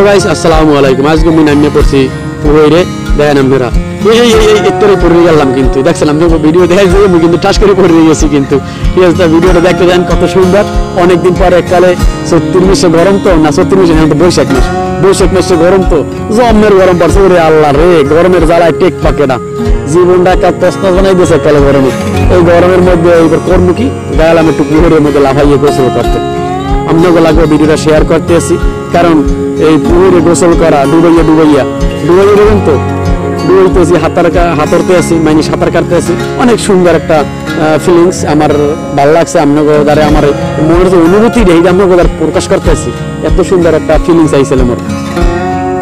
Guys আসসালামু আলাইকুম। আজকে আমি নামিয়ে পড়ছি পুরোইরে দেখেন আপনারা একটু পড়ে গেলাম, কিন্তু দেখছেন আমি ভিডিও দেখাই আমি কিন্তু টাচ করে পড়ে গেছি, কিন্তু ঠিক আছে ভিডিওটা দেখতে দেন কত সুন্দর। অনেকদিন পরে এককালে 36 মাসে গরম তো না 36 মাসে বৈশাখ মাসে গরম তো জমের গরম পড়ছে রে আল্লাহ রে, গরমের জ্বালায় টেক পাকে না, জীবনটা একটা তসনা বানাই দিয়েছে এককালে গরমে। এই গরমের মধ্যে এইবার করবো কি গেলাম একটু পুকুরের মধ্যে লাফাইয়ে গোসল করতে। আপনাকে লাগবে ভিডিওটা শেয়ার করতে আসি, কারণ এই পুকুরে গোসল করা ডুবাইয়া দেবেন তো ডুবাইতেছি হাতরতে আছি মানে সাঁতার কাটতে আছি, অনেক সুন্দর একটা ফিলিংস আমার ভালো লাগছে। আপনাকে দ্বারা আমার মনের যে অনুভূতি এইটা আপনাকে দ্বারা প্রকাশ করতে আছি, এত সুন্দর একটা ফিলিংস আইছিল আমার।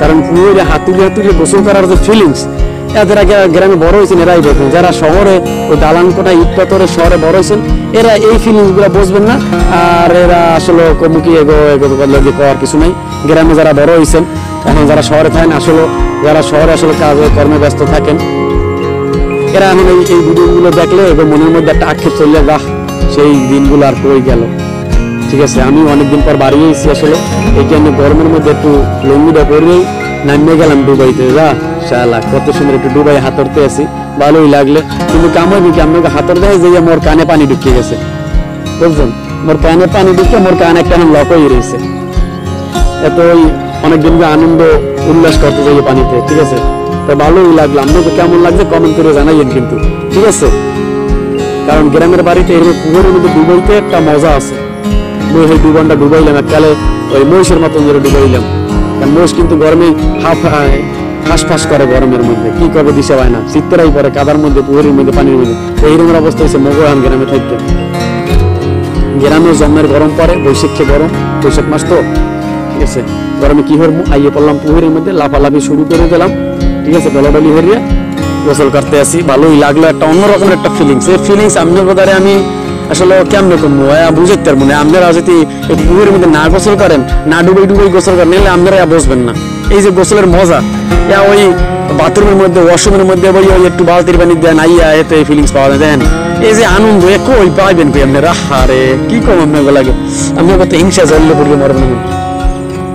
কারণ পুকুরে হাতুড়ে গোসল করার যে ফিলিংস, এদের আগে গ্রামে বড় হয়েছেন এরাই বোঝেন, যারা শহরে ওই দালান কোটা ইট পাথরের শহরে বড় হয়েছেন এরা এই ফিলিংস গুলা বুঝবেন না। আর এরা আসলে কমুকি করার কিছু নাই। গ্রামে যারা বড় হয়েছেন, এখন যারা শহরে থাকেন, আসলে যারা শহরে আসলে কাজে কর্মে ব্যস্ত থাকেন, এরা এখন এই ভিডিওগুলো দেখলে এবং মনের মধ্যে একটা আক্ষেপ চললে বাহ সেই দিনগুলো আর কই গেল। ঠিক আছে, আমি অনেকদিন পর বাড়ি এসেছি আসলে এই জন্য গরমের মধ্যে একটু লঙ্গিটা পরেই নামিয়ে গেলাম ডুবাইতে। যা শালা কত সুন্দর একটু ডুবাই হাতরতে আছি, ভালোই লাগলে। কিন্তু কামাবি কি আপনাকে হাতর দেয় যে মোর কানে পানি ঢুকিয়ে গেছে, বুঝছেন? মোর কানে পানি ঢুকে মোর কানে একটা লক হয়ে রয়েছে। এত অনেকদিন আনন্দ উল্লাস করতে যাই পানিতে। ঠিক আছে, তো ভালোই লাগলো। আপনাকে কেমন লাগছে কমেন্ট করে জানাইয়েন কিন্তু, ঠিক আছে? কারণ গ্রামের বাড়িতে এরকম পুকুরের মধ্যে ডুবাইতে একটা মজা আছে। সেই 2 ঘন্টা ডুবাইলাম এককালে ওই মহিষের মতন করে ডুবাইলাম। কারণ মহিষ কিন্তু গরমে হাঁস করে গরমের মধ্যে, কি করবে দিশে পায় না, শীতরাই পরে কাদার মধ্যে পুকুরের মধ্যে পানির মধ্যে। এইরকম অবস্থা হয়েছে মগরান গ্রামে থাকতে। গ্রামে জন্মের গরম পরে, বৈশাখ মাস তো, ঠিক আছে? গরমে কি হরমু আইয়ে পড়লাম পুকুরের মধ্যে, লাফালাফি শুরু করে দিলাম। ঠিক আছে, ডলাডলি হরিয়ে গোসল করতে আসি, ভালোই লাগলো। একটা অন্যরকম একটা ফিলিংস, এই ফিলিংস আপনার কথারে আমি আসলে কেমনে করবো বুঝতে পারবো না। আপনারা যদি এই পুকুরের মধ্যে না গোসল করেন, না ডুবাই গোসল করেন, নিলে আপনারা বুঝবেন না এই যে গোসলের মজা। ওই বাথরুমের মধ্যে ওয়াশরুমের মধ্যে ওই একটু বালতির পানি দেন আইয়া এতে ফিলিংস পাওয়া যায়। দেন এই যে আনন্দ কই পাইবেন কই আপনারা? আরে কি কম আপনাকে লাগে, আপনার কত হিংসা জ্বললে পড়বে মরবেন।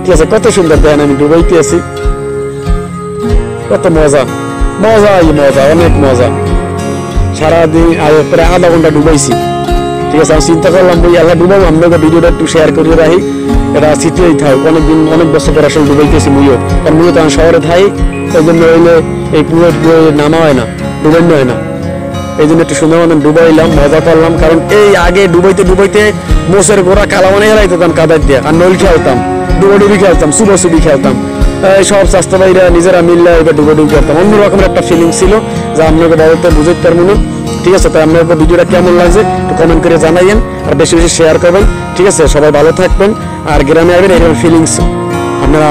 ঠিক আছে, কত সুন্দর দেন আমি ডুবাইতে আছি, কত মজা অনেক মজা। সারাদিন প্রায় আধা ঘন্টা ডুবাইছি। ঠিক আছে, আমি চিন্তা করলাম বই আল্লাহ ডুবাবো, আপনাকে ভিডিওটা একটু শেয়ার করে রাখি, এটা স্মৃতিই থাক। অনেক বছর পর আসলে ডুবাইতেছি মুইও, কারণ মূলত আমি শহরে থাই, এই জন্য হইলে এই পুরো নামা হয় না, ডুবাইনো হয় না। এই জন্য একটু সুন্দর মতন ডুবাইলাম, মজা করলাম। কারণ এই আগে ডুবাইতে মোষের গোড়া কালা মানে এরাইতাম কাদার দিয়ে, আর নল খেলতাম, ডুবি খেলতাম, সুবি খেলতাম। সব স্বাস্থ্য ভাইরা নিজেরা মিললে এবার ডুবি করতাম। অন্যরকমের একটা ফিলিং ছিল যা আপনাকে বলতে বুঝতে পারবো না। ঠিক আছে, তো আপনার ভিডিওটা কেমন লাগছে একটু কমেন্ট করে জানাইয়েন, আর বেশি শেয়ার করবেন। ঠিক আছে, সবাই ভালো থাকবেন, আর গ্রামে আসবেন, এরকম ফিলিংস আপনারা